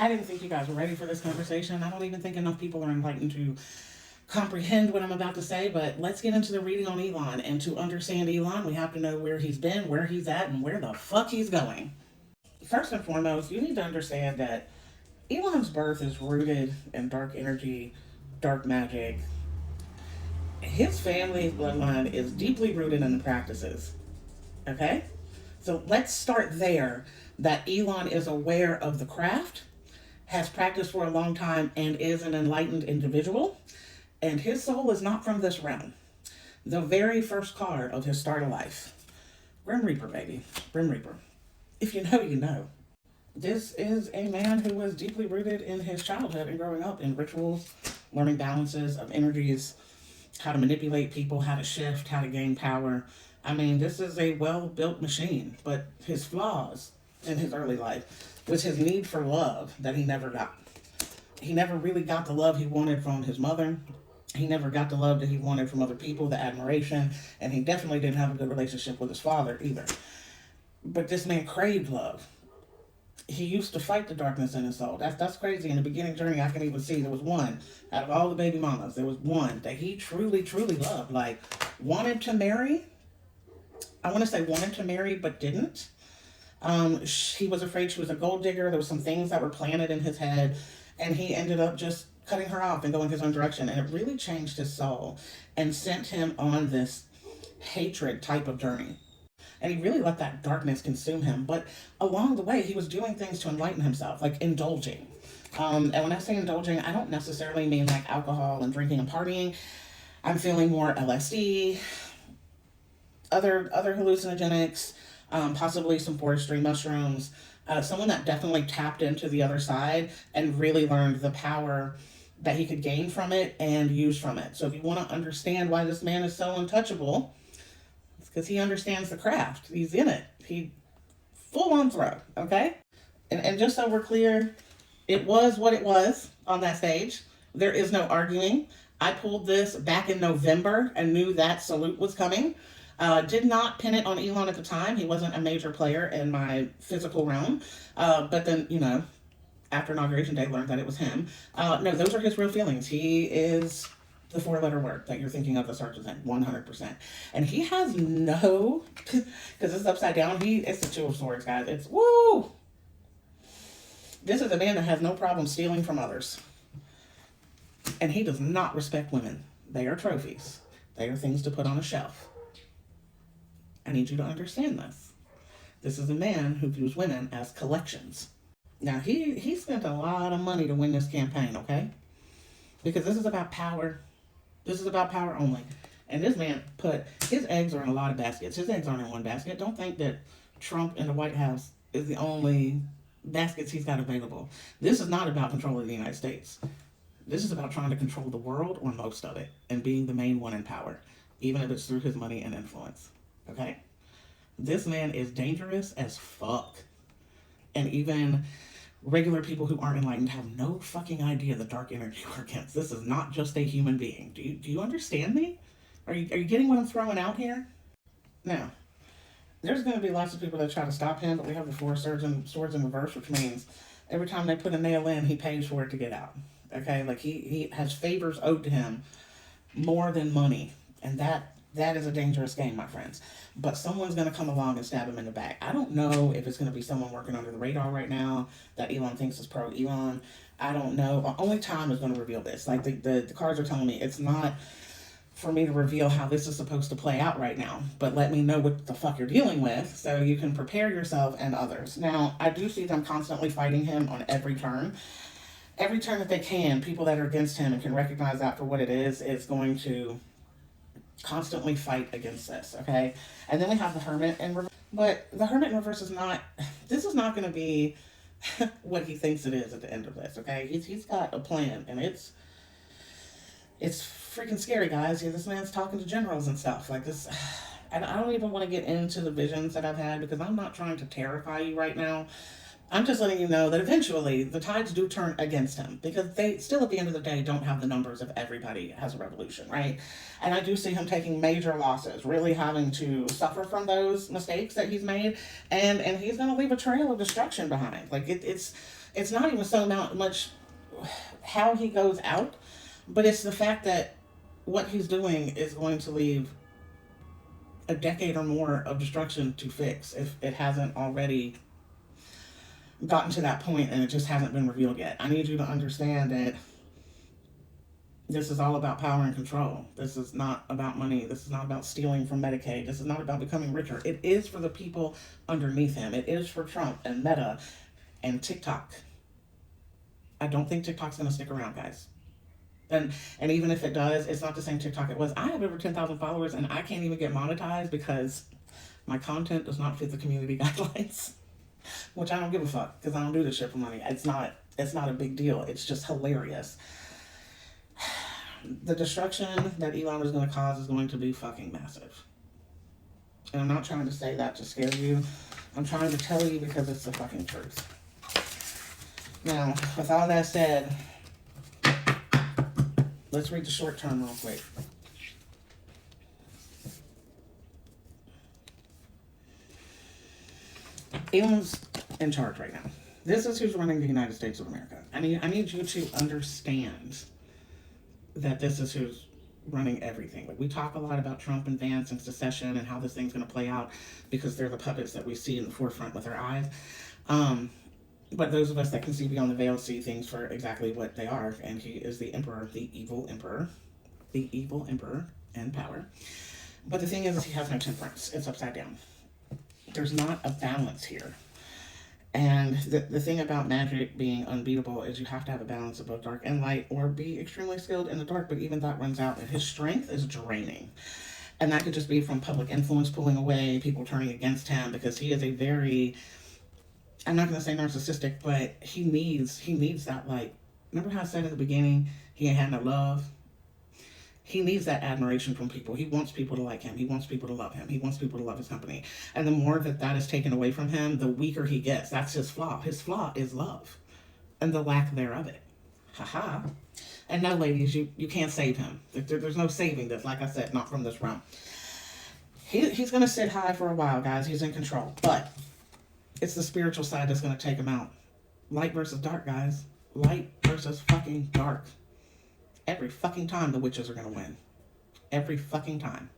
I didn't think you guys were ready for this conversation. I don't even think enough people are enlightened to comprehend what I'm about to say, but let's get into the reading on Elon. And to understand Elon, we have to know where he's been, where he's at, and where the fuck he's going. First and foremost, you need to understand that Elon's birth is rooted in dark energy, dark magic. His family's bloodline is deeply rooted in the practices. Okay? So let's start there, that Elon is aware of the craft, has practiced for a long time, and is an enlightened individual. And his soul is not from this realm. The very first card of his start of life. Grim Reaper, baby. Grim Reaper. If you know, you know. This is a man who was deeply rooted in his childhood and growing up in rituals, learning balances of energies, how to manipulate people, how to shift, how to gain power. I mean, this is a well-built machine, but his flaws in his early life was his need for love that he never got. He never really got the love he wanted from his mother. He never got the love that he wanted from other people, the admiration, and he definitely didn't have a good relationship with his father either. But this man craved love. He used to fight the darkness in his soul. That's crazy. In the beginning journey, I can even see there was one out of all the baby mamas. There was one that he truly, truly loved. Like, wanted to marry. I want to say wanted to marry, but didn't. He was afraid she was a gold digger. There was some things that were planted in his head, and he ended up just cutting her off and going his own direction. And it really changed his soul and sent him on this hatred type of journey. And he really let that darkness consume him. But along the way, he was doing things to enlighten himself, like indulging. And when I say indulging, I don't necessarily mean like alcohol and drinking and partying. I'm feeling more LSD, other hallucinogenics, possibly some forestry mushrooms. Someone that definitely tapped into the other side and really learned the power that he could gain from it and use from it. So if you want to understand why this man is so untouchable, because he understands the craft. He's in it. He full on throw, okay? And just so we're clear, it was what it was on that stage. There is no arguing. I pulled this back in November and knew that salute was coming. Did not pin it on Elon at the time. He wasn't a major player in my physical realm. But then, after Inauguration Day, learned that it was him. No, those are his real feelings. He is the four-letter word that you're thinking of, the starts 100%. And he has no, because it's upside down, it's the Two of Swords, guys. It's, woo! This is a man that has no problem stealing from others. And he does not respect women. They are trophies. They are things to put on a shelf. I need you to understand this. This is a man who views women as collections. Now, he spent a lot of money to win this campaign, okay? Because this is about power. This is about power only. And this man put his eggs are in a lot of baskets. His eggs aren't in one basket. Don't think that Trump and the White House is the only baskets he's got available. This is not about controlling the United States. This is about trying to control the world, or most of it, and being the main one in power, even if it's through his money and influence. Okay? This man is dangerous as fuck. And even regular people who aren't enlightened have no fucking idea the dark energy we're against. This is not just a human being. Do you understand me? Are you getting what I'm throwing out here? Now, there's going to be lots of people that try to stop him, but we have the four swords in reverse, which means every time they put a nail in, he pays for it to get out. Okay? Like, he has favors owed to him more than money. And that is a dangerous game, my friends. But someone's going to come along and stab him in the back. I don't know if it's going to be someone working under the radar right now that Elon thinks is pro-Elon. I don't know. Only time is going to reveal this. Like, the cards are telling me it's not for me to reveal how this is supposed to play out right now. But let me know what the fuck you're dealing with so you can prepare yourself and others. Now, I do see them constantly fighting him on every turn. Every turn that they can, people that are against him and can recognize that for what it is going to constantly fight against this, okay? And then we have the Hermit in reverse. But the Hermit in reverse is not going to be what he thinks it is at the end of this, okay? He's got a plan, and it's freaking scary, guys. Yeah, this man's talking to generals and stuff like this. I don't even want to get into the visions that I've had, because I'm not trying to terrify you right now. I'm just letting you know that eventually the tides do turn against him, because they still, at the end of the day, don't have the numbers of everybody has a revolution, right? And I do see him taking major losses, really having to suffer from those mistakes that he's made, and he's going to leave a trail of destruction behind. Like, it's It's not even so much how he goes out, but it's the fact that what he's doing is going to leave a decade or more of destruction to fix if it hasn't already gotten to that point and it just hasn't been revealed yet. I need you to understand that this is all about power and control. This is not about money. This is not about stealing from Medicaid. This is not about becoming richer. It is for the people underneath him. It is for Trump and Meta and TikTok. I don't think TikTok's going to stick around, guys. And even if it does, it's not the same TikTok it was. I have over 10,000 followers and I can't even get monetized because my content does not fit the community guidelines, which I don't give a fuck because I don't do this shit for money. It's not a big deal. It's just hilarious. The destruction that Elon is going to cause is going to be fucking massive. And I'm not trying to say that to scare you. I'm trying to tell you because it's the fucking truth. Now, with all that said, let's read the short term real quick. Elon's in charge right now. This is who's running the United States of America. I need you to understand that this is who's running everything. Like, we talk a lot about Trump and Vance and secession and how this thing's going to play out because they're the puppets that we see in the forefront with our eyes. But those of us that can see beyond the veil see things for exactly what they are. And he is the emperor, the evil emperor in power. But the thing is he has no temperance. It's upside down. There's not a balance here. And the thing about magic being unbeatable is you have to have a balance of both dark and light or be extremely skilled in the dark, but even that runs out and his strength is draining. And that could just be from public influence pulling away, people turning against him because he is a very, I'm not going to say narcissistic, but he needs that, like, remember how I said in the beginning, he ain't had no love? He needs that admiration from people. He wants people to like him. He wants people to love him. He wants people to love his company. And the more that is taken away from him, the weaker he gets. That's his flaw. His flaw is love and the lack thereof it. Ha. And no, ladies, you can't save him. There's no saving this. Like I said, not from this realm. He's going to sit high for a while, guys. He's in control. But it's the spiritual side that's going to take him out. Light versus dark, guys. Light versus fucking dark. Every fucking time the witches are going to win. Every fucking time.